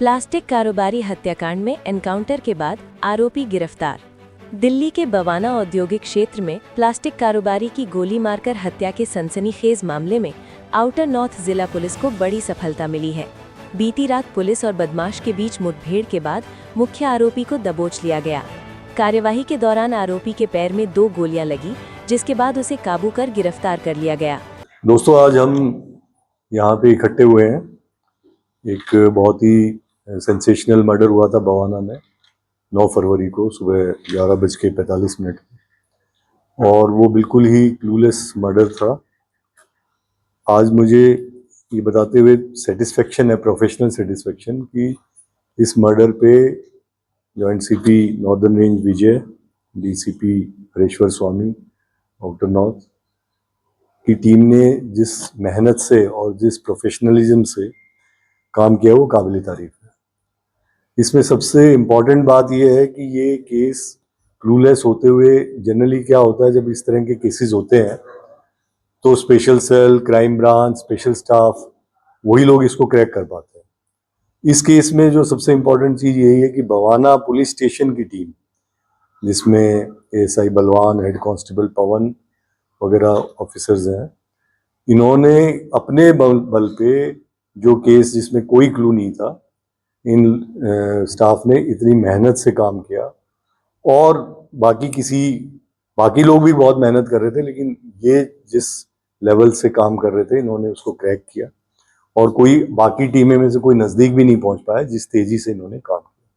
Plastic कारोबारी हत्याकांड में एनकाउंटर के बाद आरोपी गिरफ्तार। दिल्ली के बवाना औद्योगिक क्षेत्र में प्लास्टिक कारोबारी की गोली मारकर हत्या के सनसनीखेज मामले में आउटर नॉर्थ जिला पुलिस को बड़ी सफलता मिली है। बीती रात पुलिस और बदमाश के बीच मुठभेड़ के बाद मुख्य आरोपी को दबोच लिया गया। कार्यवाही के दौरान आरोपी के पैर में 2 गोलियां लगी, जिसके बाद उसे काबू कर गिरफ्तार कर लिया गया। दोस्तों, आज हम यहाँ पे इकट्ठे हुए हैं। एक बहुत ही सेंसेशनल मर्डर हुआ था बवाना में 9 फरवरी को सुबह 11:45 और वो बिल्कुल ही क्लूलेस मर्डर था। आज मुझे ये बताते हुए सेटिस्फेक्शन है, प्रोफेशनल सेटिस्फेक्शन, कि इस मर्डर पे जॉइंट सीपी नॉर्दर्न रेंज विजय, डीसीपी हरेश्वर स्वामी आउटर नॉर्थ की टीम ने जिस मेहनत से और जिस प्रोफेशनलिज्म से काम किया वो काबिल तारीफ है। इसमें सबसे इम्पॉर्टेंट बात यह है कि ये केस क्लूलेस होते हुए, जनरली क्या होता है जब इस तरह के केसेस होते हैं तो special cell, crime branch, special staff, वही लोग इसको क्रैक कर पाते हैं। इस केस में जो सबसे इम्पोर्टेंट चीज़ यही है कि बवाना पुलिस स्टेशन की टीम, जिसमें एएसआई बलवान, हेड कांस्टेबल पवन वगैरह ऑफिसर्स हैं, इन्होंने अपने बल पे जो केस जिसमें कोई क्लू नहीं था, इन स्टाफ ने इतनी मेहनत से काम किया। और बाकी लोग भी बहुत मेहनत कर रहे थे, लेकिन ये जिस लेवल से काम कर रहे थे इन्होंने उसको क्रैक किया और कोई बाकी टीमें में से कोई नज़दीक भी नहीं पहुंच पाया जिस तेजी से इन्होंने काम किया।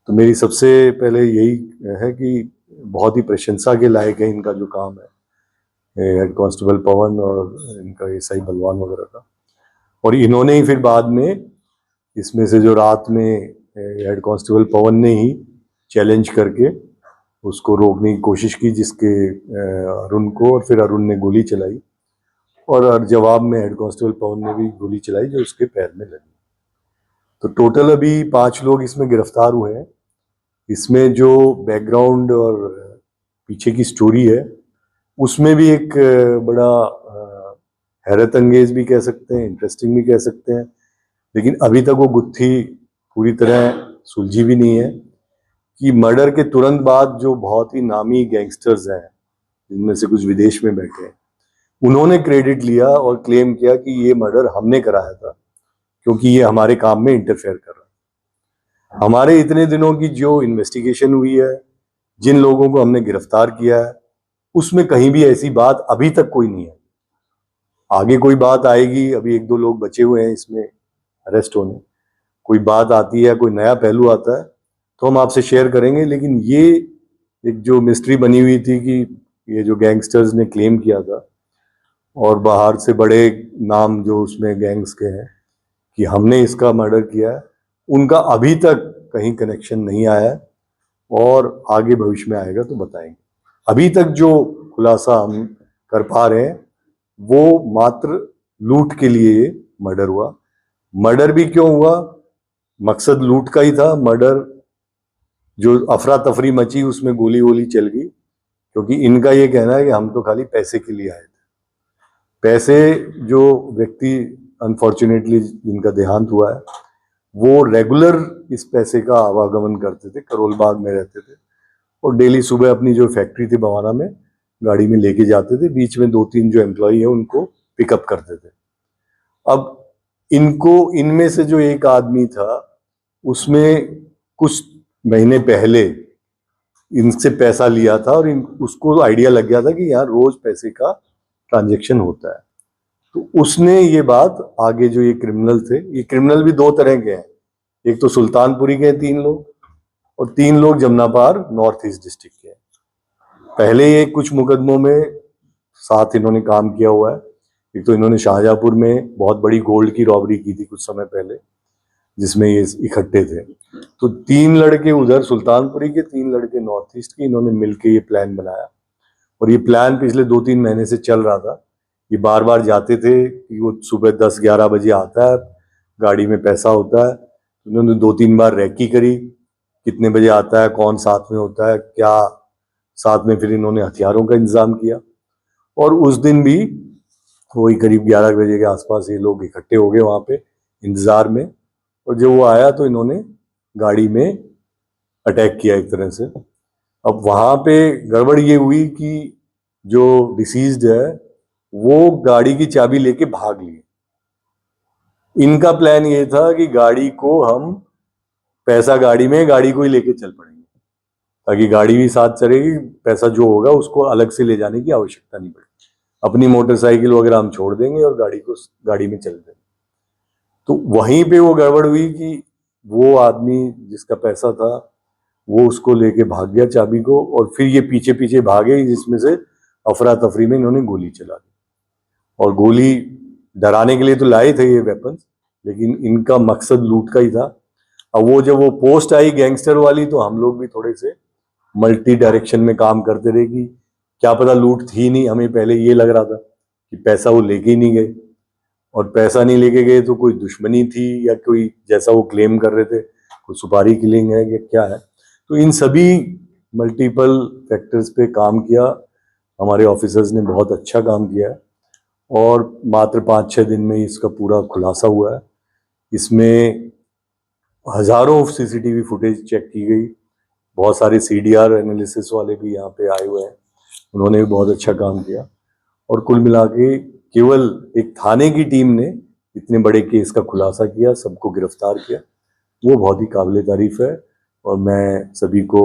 तो मेरी सबसे पहले यही है कि बहुत ही प्रशंसा के लायक है इनका जो काम है, हेड कांस्टेबल पवन और इनका एएसआई बलवान वगैरह का। और इन्होंने ही फिर बाद में इसमें से जो रात में हेड कांस्टेबल पवन ने ही चैलेंज करके उसको रोकने की कोशिश की, जिसके अरुण को, और फिर अरुण ने गोली चलाई और जवाब में हेड कांस्टेबल पवन ने भी गोली चलाई जो उसके पैर में लगी। तो टोटल अभी 5 लोग इसमें गिरफ्तार हुए हैं। इसमें जो बैकग्राउंड और पीछे की स्टोरी है उसमें भी एक बड़ा हैरत अंगेज भी कह सकते हैं, इंटरेस्टिंग भी कह सकते हैं, लेकिन अभी तक वो गुत्थी पूरी तरह सुलझी भी नहीं है कि मर्डर के तुरंत बाद जो बहुत ही नामी गैंगस्टर्स हैं, जिनमें से कुछ विदेश में बैठे हैं, उन्होंने क्रेडिट लिया और क्लेम किया कि ये मर्डर हमने कराया था क्योंकि ये हमारे काम में इंटरफेयर कर रहा है। हमारे इतने दिनों की जो इन्वेस्टिगेशन हुई है, जिन लोगों को हमने गिरफ्तार किया है, उसमें कहीं भी ऐसी बात अभी तक कोई नहीं है। आगे कोई बात आएगी, अभी 1-2 लोग बचे हुए हैं इसमें अरेस्ट होने, कोई बात आती है, कोई नया पहलू आता है तो हम आपसे शेयर करेंगे। लेकिन ये एक जो मिस्ट्री बनी हुई थी कि ये जो गैंगस्टर्स ने क्लेम किया था और बाहर से बड़े नाम जो उसमें गैंग्स के हैं कि हमने इसका मर्डर किया है, उनका अभी तक कहीं कनेक्शन नहीं आया है और आगे भविष्य में आएगा तो बताएंगे। अभी तक जो खुलासा हम कर पा रहे हैं वो मात्र लूट के लिए मर्डर हुआ। मर्डर भी क्यों हुआ? मकसद लूट का ही था। मर्डर जो अफरा तफरी मची उसमें गोली वोली चल गई, क्योंकि इनका ये कहना है कि हम तो खाली पैसे के लिए आए थे। पैसे, जो व्यक्ति अनफॉर्चुनेटली जिनका देहांत हुआ है वो रेगुलर इस पैसे का आवागमन करते थे, करोल बाग में रहते थे और डेली सुबह अपनी जो फैक्ट्री थी बवाना में गाड़ी में लेके जाते थे। बीच में 2-3 जो एम्प्लॉई है उनको पिकअप करते थे। अब इनमें से जो एक आदमी था उसमें कुछ महीने पहले इनसे पैसा लिया था और उसको आइडिया लग गया था कि यार रोज पैसे का ट्रांजैक्शन होता है। तो उसने ये बात आगे, जो ये क्रिमिनल थे, ये क्रिमिनल भी 2 तरह के हैं, एक तो सुल्तानपुरी के 3 लोग और 3 लोग जमनापार नॉर्थ ईस्ट डिस्ट्रिक्ट के हैं। पहले ये कुछ मुकदमों में साथ इन्होंने काम किया हुआ है। एक तो इन्होंने शाहजहांपुर में बहुत बड़ी गोल्ड की रॉबरी की थी कुछ समय पहले, जिसमें ये इकट्ठे थे। तो 3 लड़के उधर सुल्तानपुरी के, 3 लड़के नॉर्थ ईस्ट के, इन्होंने मिलके ये प्लान बनाया और ये प्लान पिछले 2-3 महीने से चल रहा था। ये बार बार जाते थे कि वो सुबह 10-11 बजे आता है, गाड़ी में पैसा होता है। उन्होंने 2-3 बार रैकी करी, कितने बजे आता है, कौन साथ में होता है, क्या साथ में। फिर इन्होंने हथियारों का इंतजाम किया और उस दिन भी वही करीब 11 बजे के आसपास ये लोग इकट्ठे हो गए वहां पे इंतजार में। और जब वो आया तो इन्होंने गाड़ी में अटैक किया एक तरह से। अब वहां पे गड़बड़ ये हुई कि जो डिसीज्ड है वो गाड़ी की चाबी लेके भाग लिए। इनका प्लान ये था कि गाड़ी को हम पैसा गाड़ी में, गाड़ी को ही लेके चल पड़ेंगे ताकि गाड़ी भी साथ चलेगी, पैसा जो होगा उसको अलग से ले जाने की आवश्यकता नहीं पड़ेगी, अपनी मोटरसाइकिल वगैरह हम छोड़ देंगे और गाड़ी को गाड़ी में चल देंगे। तो वहीं पे वो गड़बड़ हुई कि वो आदमी जिसका पैसा था वो उसको लेके भाग गया चाबी को, और फिर ये पीछे पीछे भागे, जिसमें से अफरा तफरी में इन्होंने गोली चला दी। और गोली डराने के लिए तो लाए थे ये वेपन्स, लेकिन इनका मकसद लूट का ही था। अब वो जब वो पोस्ट आई गैंगस्टर वाली तो हम लोग भी थोड़े से मल्टी डायरेक्शन में काम करते रहे कि क्या पता लूट थी नहीं, हमें पहले ये लग रहा था कि पैसा वो लेके ही नहीं गए, और पैसा नहीं लेके गए तो कोई दुश्मनी थी या कोई, जैसा वो क्लेम कर रहे थे, कोई सुपारी किलिंग है या क्या है। तो इन सभी मल्टीपल फैक्टर्स पे काम किया, हमारे ऑफिसर्स ने बहुत अच्छा काम किया है और मात्र 5-6 दिन में इसका पूरा खुलासा हुआ है। इसमें हजारों सीसीटीवी फुटेज चेक की गई, बहुत सारे सीडीआर एनालिसिस वाले भी यहाँ पे आए हुए हैं, उन्होंने भी बहुत अच्छा काम किया। और कुल मिला के केवल एक थाने की टीम ने इतने बड़े केस का खुलासा किया, सबको गिरफ्तार किया, वो बहुत ही काबिल तारीफ है। और मैं सभी को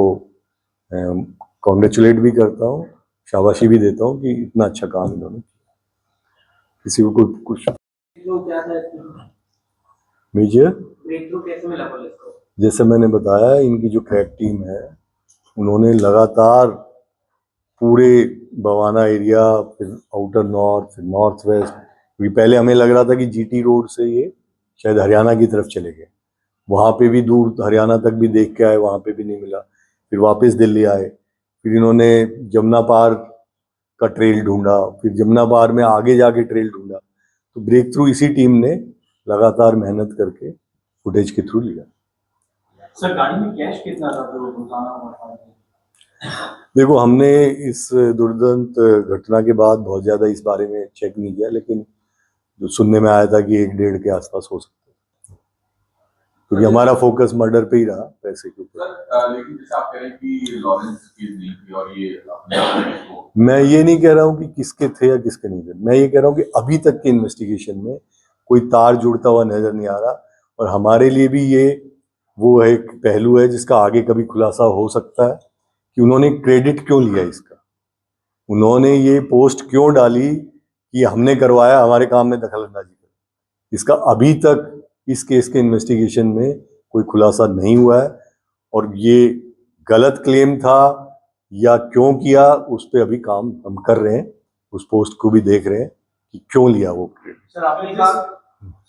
कॉन्ग्रेचुलेट भी करता हूँ, शाबाशी भी देता हूँ कि इतना अच्छा काम इन्होंने किया। किसी को कोई कुछ मेजर, जैसे मैंने बताया, इनकी जो क्रैक टीम है उन्होंने लगातार पूरे बवाना एरिया, फिर आउटर नॉर्थ, फिर नॉर्थ वेस्ट, क्योंकि पहले हमें लग रहा था कि जीटी रोड से ये शायद हरियाणा की तरफ चले गए, वहाँ पे भी दूर हरियाणा तक भी देख के आए, वहाँ पे भी नहीं मिला, फिर वापस दिल्ली आए, फिर इन्होंने जमुना पार का ट्रेल ढूंढा, फिर जमुना पार में आगे जाके ट्रेल ढूंढा। तो ब्रेक थ्रू इसी टीम ने लगातार मेहनत करके फुटेज के थ्रू लिया। सर गाड़ी में कैश कितना था जो बताना हुआ? देखो, हमने इस दुर्दांत घटना के बाद बहुत ज्यादा इस बारे में चेक नहीं किया, लेकिन जो सुनने में आया था कि 1-1.5 के आसपास हो सकता है, क्योंकि हमारा फोकस मर्डर पे ही रहा, पैसे के ऊपर। लेकिन जैसे आप कह रहे हैं कि लॉरेंस केस नहीं थी और ये मैं ये नहीं कह रहा हूँ कि किसके थे या किसके नहीं थे, मैं ये कह रहा हूँ कि अभी तक के इन्वेस्टिगेशन में कोई तार जुड़ता हुआ नजर नहीं आ रहा, और हमारे लिए भी ये वो एक पहलू है जिसका आगे कभी खुलासा हो सकता है कि उन्होंने क्रेडिट क्यों लिया इसका, उन्होंने ये पोस्ट क्यों डाली कि हमने करवाया, हमारे काम में दखलंदाजी कर। इसका अभी तक इस केस के इन्वेस्टिगेशन में कोई खुलासा नहीं हुआ है, और ये गलत क्लेम था या क्यों किया उस पर अभी काम हम कर रहे हैं, उस पोस्ट को भी देख रहे हैं कि क्यों लिया वो क्रेडिट। सर आपने कहा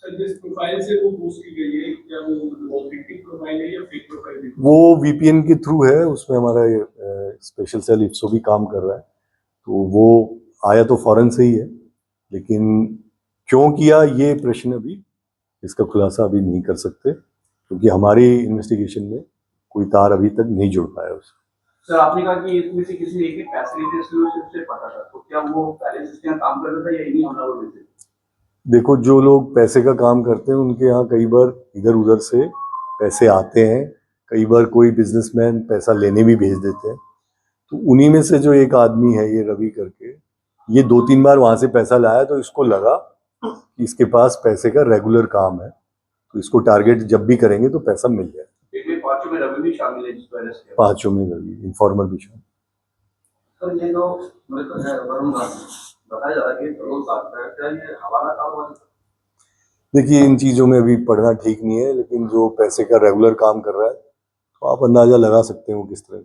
सर जिस प्रोफाइल से वो पोस्ट की गई है, क्या वो ऑथेंटिक प्रोफाइल है या फेक प्रोफाइल है? वो वीपीएन के थ्रू है, उसमें हमारा स्पेशल सेल इफ्सो भी काम कर रहा है, तो वो आया तो फौरन से ही है, लेकिन क्यों किया ये प्रश्न अभी, इसका खुलासा अभी नहीं कर सकते, क्योंकि हमारी इन्वेस्टिगेशन में कोई तार अभी तक नहीं जुड़ पाया उससे। सर आपने कहा कि इसमें से किसी एक पैसे लेते उससे पता था, तो क्या वो पहले से यहाँ काम कर रहा था या इन्हीं हमलावरों में से? देखो, जो लोग पैसे का काम करते हैं उनके यहाँ कई बार इधर उधर से पैसे आते हैं, कई बार कोई बिजनेसमैन पैसा लेने भी भेज देते हैं, तो उन्हीं में से जो एक आदमी है ये रवि करके, ये 2-3 बार वहां से पैसा लाया, तो इसको लगा कि इसके पास पैसे का रेगुलर काम है, तो इसको टारगेट जब भी करेंगे तो पैसा मिल जाए। पांचों में रवि भी शामिल है जिसको अरेस्ट किया? पांचों में रवि, इन्फॉर्मर भी शामिल। सर ये जो बताया जा रहा है कि क्या ये हवाला कारोबार? देखिए, इन चीज़ों में अभी पढ़ना ठीक नहीं है, लेकिन जो पैसे का रेगुलर काम कर रहा है तो आप अंदाज़ा लगा सकते हो किस तरह।